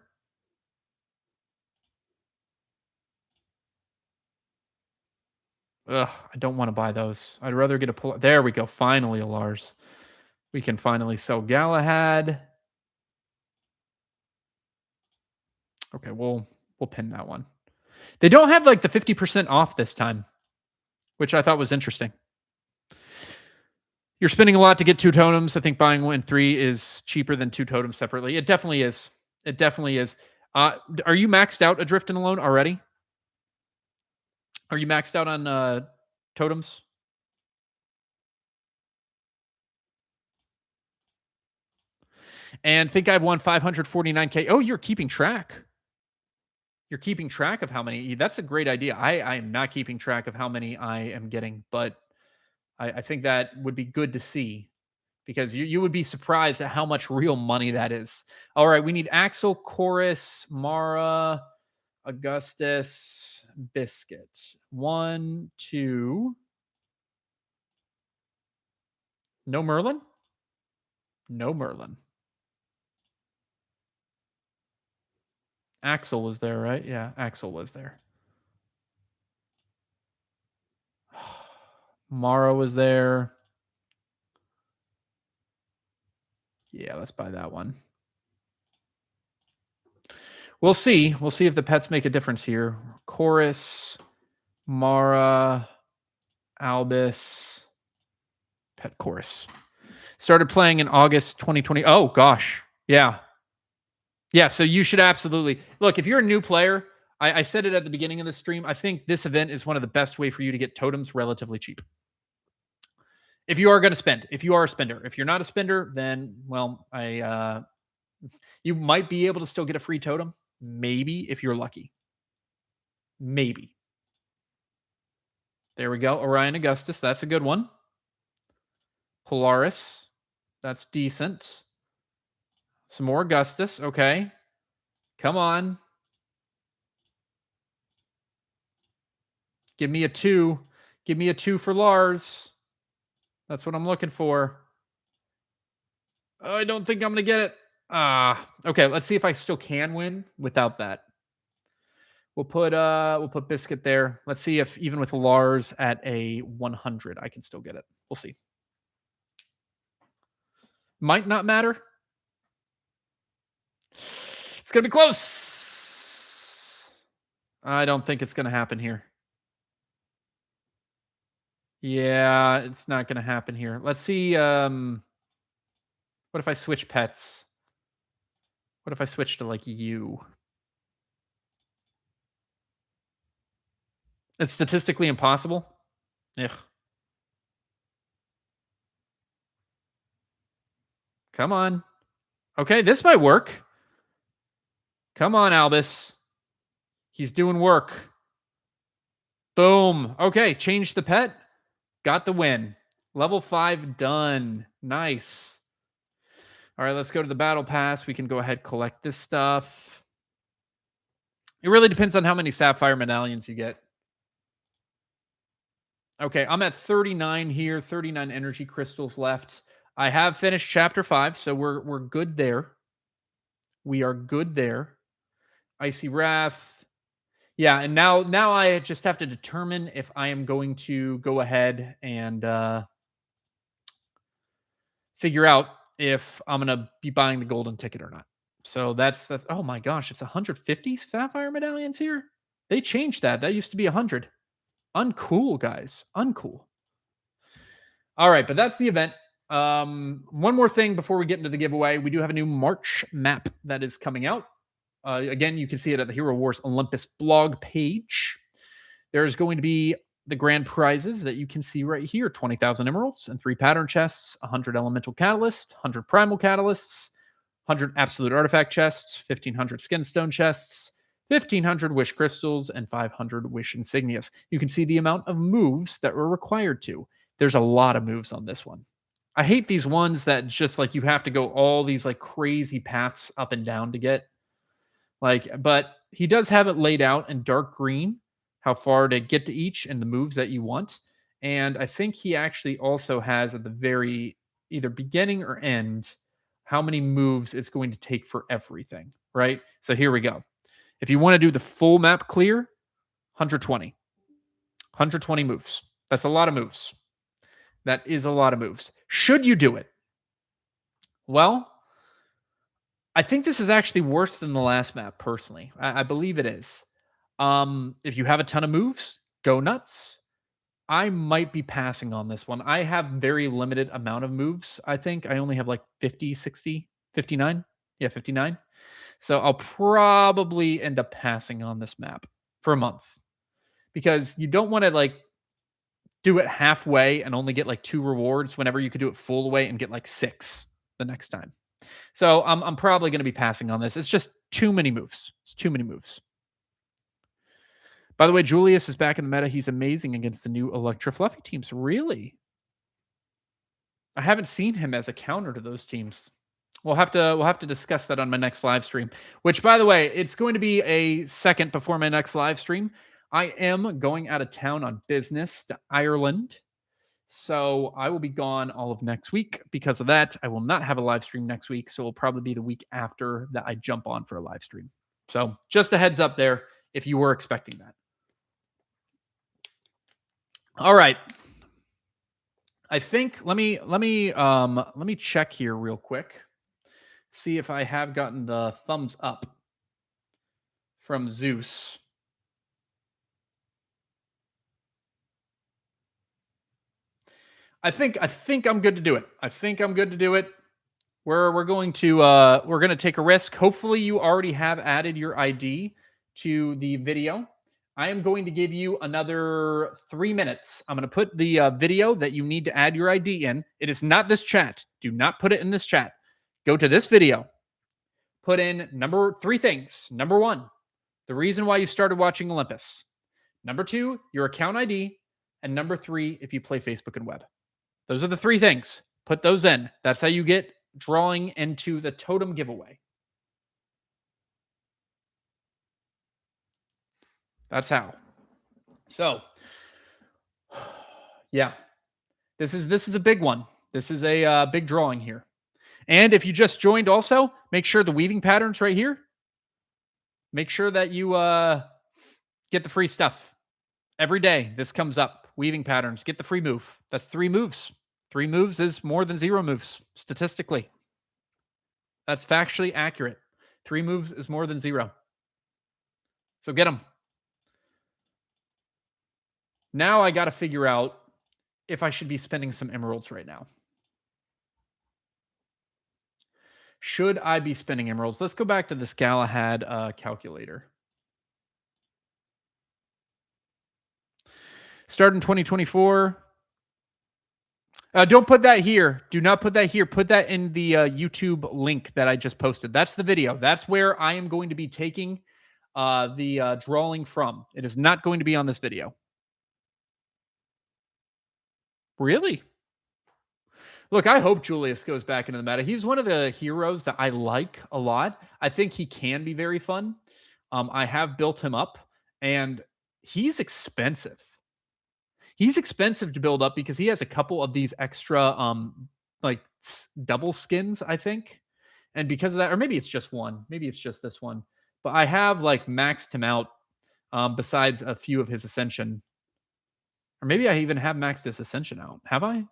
A: Ugh, I don't want to buy those. I'd rather get a There we go. Finally a Lars. We can finally sell Galahad. Okay, we'll pin that one. They don't have like the 50% off this time, which I thought was interesting. You're spending a lot to get 2 totems. I think buying 1 and 3 is cheaper than 2 totems separately. It definitely is. It definitely is. Are you maxed out Adrift and Alone already? Are you maxed out on totems? And think I've won 549K. Oh, you're keeping track. You're keeping track of how many. That's a great idea. I am not keeping track of how many I am getting, but I think that would be good to see because you would be surprised at how much real money that is. All right, we need Axel, Chorus, Mara, Augustus, Biscuit. 1, 2. No Merlin? No Merlin. Axel was there, right? Yeah, Axel was there. Mara was there. Yeah, let's buy that one. We'll see. We'll see if the pets make a difference here. Chorus, Mara, Albus, Pet Chorus. Started playing in August 2020. Oh, gosh. Yeah. Yeah, so you should absolutely... Look, if you're a new player, I said it at the beginning of the stream, I think this event is one of the best way for you to get totems relatively cheap. If you are going to spend. If you are a spender. If you're not a spender, then, well, you might be able to still get a free totem. Maybe, if you're lucky. Maybe. There we go. Orion Augustus. That's a good one. Polaris. That's decent. Some more Augustus. Okay. Come on. Give me a 2. Give me a 2 for Lars. That's what I'm looking for. Oh, I don't think I'm going to get it. Okay, let's see if I still can win without that. We'll put Biscuit there. Let's see if even with Lars at a 100, I can still get it. We'll see. Might not matter. It's going to be close. I don't think it's going to happen here. Yeah, it's not going to happen here. Let's see. What if I switch pets? What if I switch to like you? It's statistically impossible. Ugh. Come on. Okay, this might work. Come on, Albus. He's doing work. Boom. Okay, change the pet. Got the win. Level 5 done. Nice. All right, let's go to the battle pass. We can go ahead collect this stuff. It really depends on how many sapphire medallions you get. Okay, I'm at 39 here, 39 energy crystals left. I have finished chapter 5, so we're good there. We are good there. Icy Wrath. Yeah, and now I just have to determine if I am going to go ahead and figure out if I'm going to be buying the golden ticket or not. So that's oh my gosh, it's 150 sapphire medallions here. They changed that. That used to be 100. Uncool, guys. Uncool. All right, but that's the event. One more thing before we get into the giveaway. We do have a new March map that is coming out. Again, you can see it at the Hero Wars Olympus blog page. There's going to be the grand prizes that you can see right here: 20,000 emeralds and 3 pattern chests, 100 elemental catalysts, 100 primal catalysts, 100 absolute artifact chests, 1,500 skinstone chests, 1,500 wish crystals, and 500 wish insignias. You can see the amount of moves that we're required to. There's a lot of moves on this one. I hate these ones that just like you have to go all these like crazy paths up and down to get. But he does have it laid out in dark green, how far to get to each and the moves that you want. And I think he actually also has at the very either beginning or end how many moves it's going to take for everything, right? So here we go. If you want to do the full map clear, 120. 120 moves. That's a lot of moves. That is a lot of moves. Should you do it? Well, I think this is actually worse than the last map, personally. I believe it is. If you have a ton of moves, go nuts. I might be passing on this one. I have very limited amount of moves. I think I only have like 50, 60, 59. Yeah, 59. So I'll probably end up passing on this map for a month because you don't want to like do it halfway and only get like 2 rewards whenever you could do it full way and get like 6 the next time. So I'm probably going to be passing on this. It's just too many moves. It's too many moves. By the way, Julius is back in the meta. He's amazing against the new Electra Fluffy teams. Really? I haven't seen him as a counter to those teams. We'll have to discuss that on my next live stream, which by the way, it's going to be a second before my next live stream. I am going out of town on business to Ireland. So I will be gone all of next week. Because of that, I will not have a live stream next week. So it'll probably be the week after that I jump on for a live stream. So just a heads up there if you were expecting that. All right. I think let me check here real quick. See if I have gotten the thumbs up from Zeus. I think I'm good to do it. I think I'm good to do it. We're going to take a risk. Hopefully you already have added your ID to the video. I am going to give you another 3 minutes. I'm going to put the video that you need to add your ID in. It is not this chat. Do not put it in this chat. Go to this video. Put in 3 things. Number 1, the reason why you started watching Olympus. Number 2, your account ID. And number 3, if you play Facebook and web. Those are the 3 things. Put those in. That's how you get drawing into the Totem giveaway. That's how. So, yeah, this is a big one. This is a big drawing here. And if you just joined also, make sure the weaving patterns right here. Make sure that you get the free stuff. Every day this comes up. Weaving patterns. Get the free move. That's 3 moves. 3 moves is more than 0 moves, statistically. That's factually accurate. 3 moves is more than 0. So get them. Now I got to figure out if I should be spending some emeralds right now. Should I be spending emeralds? Let's go back to this Galahad calculator. Start in 2024. Don't put that here. Do not put that here. Put that in the YouTube link that I just posted. That's the video. That's where I am going to be taking the drawing from. It is not going to be on this video. Really? Look, I hope Julius goes back into the meta. He's one of the heroes that I like a lot. I think he can be very fun. I have built him up, and he's expensive. He's expensive to build up because he has a couple of these extra like double skins, I think. And because of that, or maybe it's just one. Maybe it's just this one. But I have like maxed him out besides a few of his ascension. Or maybe I even have maxed his ascension out. Have I?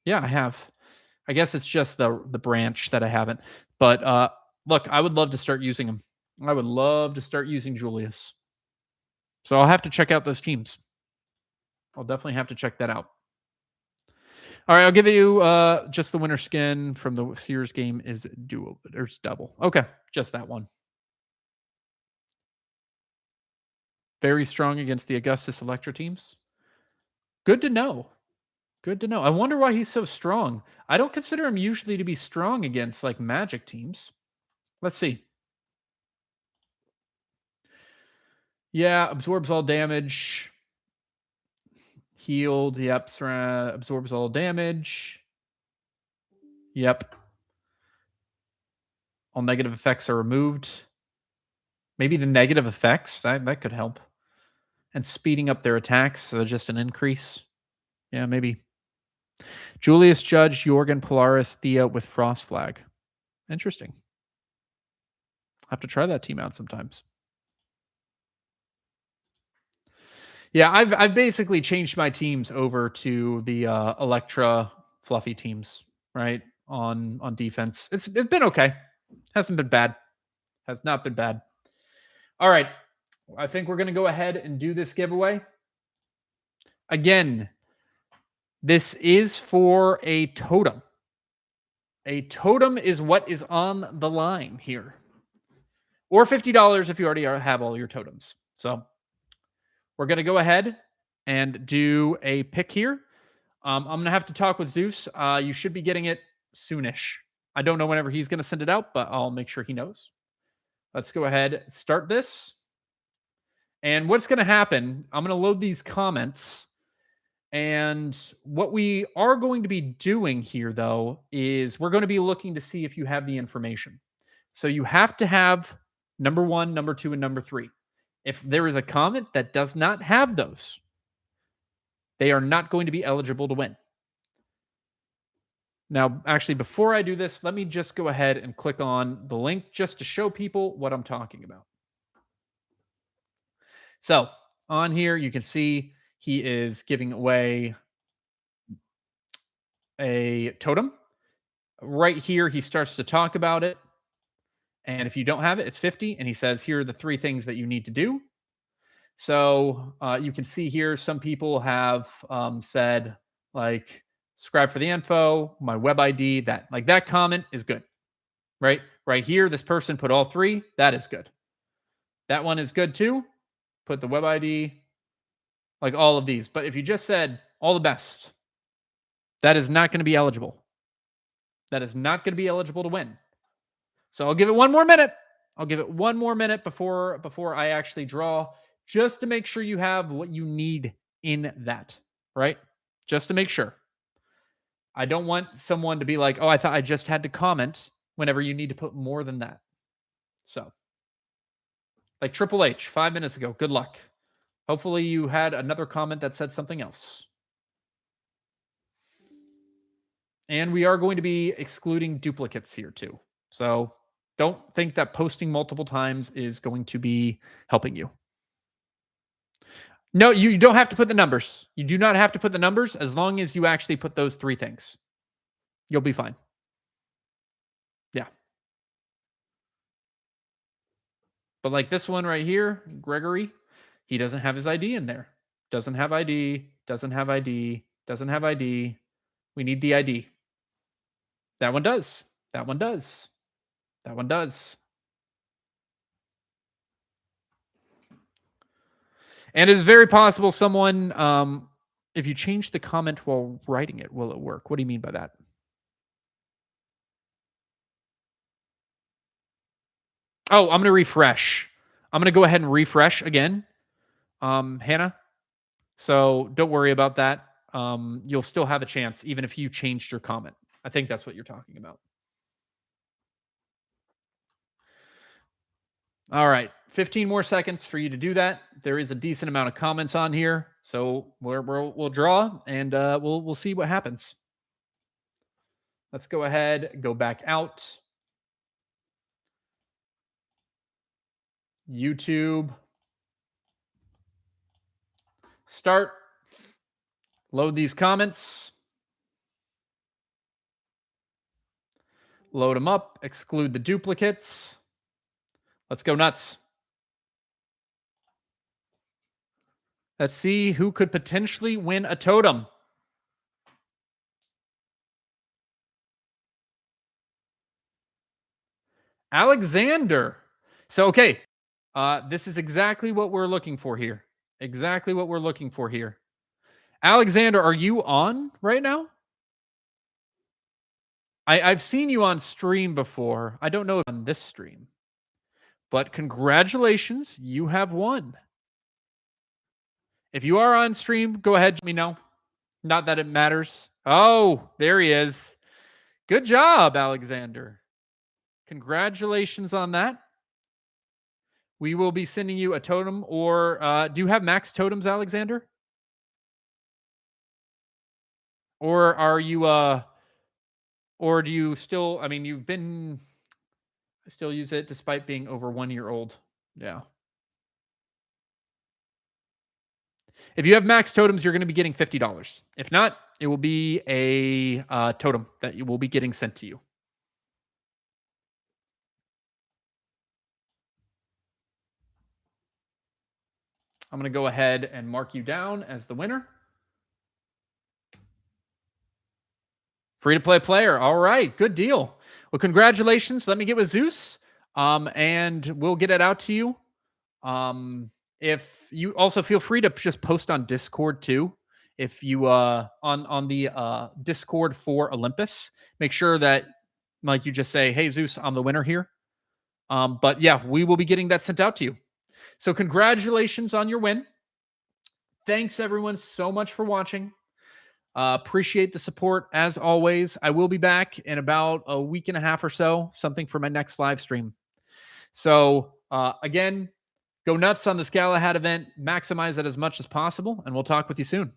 A: Yeah, I have. I guess it's just the branch that I haven't. But look, I would love to start using him. I would love to start using Julius. So I'll have to check out those teams. I'll definitely have to check that out. All right, I'll give you just the winter skin from the Sears game is dual. There's double. Okay, just that one. Very strong against the Augustus Electra teams. Good to know. Good to know. I wonder why he's so strong. I don't consider him usually to be strong against like Magic teams. Let's see. Yeah, absorbs all damage. Healed. Yep. Absorbs all damage. Yep. All negative effects are removed. Maybe the negative effects that could help. And speeding up their attacks, so just an increase. Yeah, maybe. Julius Judge, Jorgen Polaris, Thea with Frost Flag. Interesting. I'll have to try that team out sometimes. Yeah, I've basically changed my teams over to the Electra fluffy teams, right? On defense. It's been okay. Hasn't been bad. Has not been bad. All right. I think we're going to go ahead and do this giveaway. Again, this is for a totem. A totem is what is on the line here. Or $50 if you already have all your totems. So we're going to go ahead and do a pick here. I'm going to have to talk with Zeus. You should be getting it soonish. I don't know whenever he's going to send it out, but I'll make sure he knows. Let's go ahead, start this. And what's going to happen, I'm going to load these comments. And what we are going to be doing here, though, is we're going to be looking to see if you have the information. So you have to have number 1, number 2, and number 3. If there is a comment that does not have those, they are not going to be eligible to win. Now, actually, before I do this, let me just go ahead and click on the link just to show people what I'm talking about. So on here, you can see he is giving away a totem. Right here, he starts to talk about it. And if you don't have it, it's 50. And he says, here are the 3 things that you need to do. So you can see here, some people have said, like, subscribe for the info, my web ID, that comment is good, right? Right here, this person put all 3. That is good. That one is good too. Put the web ID, like all of these. But if you just said all the best, that is not going to be eligible. That is not going to be eligible to win. So I'll give it one more minute. I'll give it one more minute before I actually draw, just to make sure you have what you need in that, right? Just to make sure. I don't want someone to be like, oh, I thought I just had to comment, whenever you need to put more than that. So, like Triple H 5 minutes ago, good luck. Hopefully you had another comment that said something else. And we are going to be excluding duplicates here too. So don't think that posting multiple times is going to be helping you. No, you don't have to put the numbers. You do not have to put the numbers as long as you actually put those 3 things. You'll be fine. Yeah. But like this one right here, Gregory, he doesn't have his ID in there. Doesn't have ID, doesn't have ID, doesn't have ID. We need the ID. That one does. That one does. That one does. And it's very possible someone, if you change the comment while writing it, will it work? What do you mean by that? Oh, I'm going to refresh. I'm going to go ahead and refresh again, Hannah. So don't worry about that. You'll still have a chance, even if you changed your comment. I think that's what you're talking about. All right, 15 more seconds for you to do that. There is a decent amount of comments on here, so we'll draw and we'll see what happens. Let's go ahead, go back out. YouTube. Start. Load these comments. Load them up. Exclude the duplicates. Let's go nuts. Let's see who could potentially win a totem. Alexander. So, okay. This is exactly what we're looking for here. Exactly what we're looking for here. Alexander, are you on right now? I've seen you on stream before. I don't know if on this stream, but congratulations, you have won. If you are on stream, go ahead, let me know. Not that it matters. Oh, there he is. Good job, Alexander. Congratulations on that. We will be sending you a totem, or do you have max totems, Alexander? Or are you or do you still, I mean, you've been still use it despite being over 1 year old. Yeah. If you have max totems, you're going to be getting $50. If not, it will be a totem that you will be getting sent to you. I'm going to go ahead and mark you down as the winner. Free to play player. All right. Good deal. Well, congratulations. Let me get with Zeus, and we'll get it out to you. If you also feel free to just post on Discord too. If you on the Discord for Olympus, make sure that like you just say, "Hey Zeus, I'm the winner here." But yeah, we will be getting that sent out to you. So congratulations on your win. Thanks everyone so much for watching. Appreciate the support as always. I will be back in about a week and a half or so, something for my next live stream. So again, go nuts on this Galahad event, maximize it as much as possible, and we'll talk with you soon.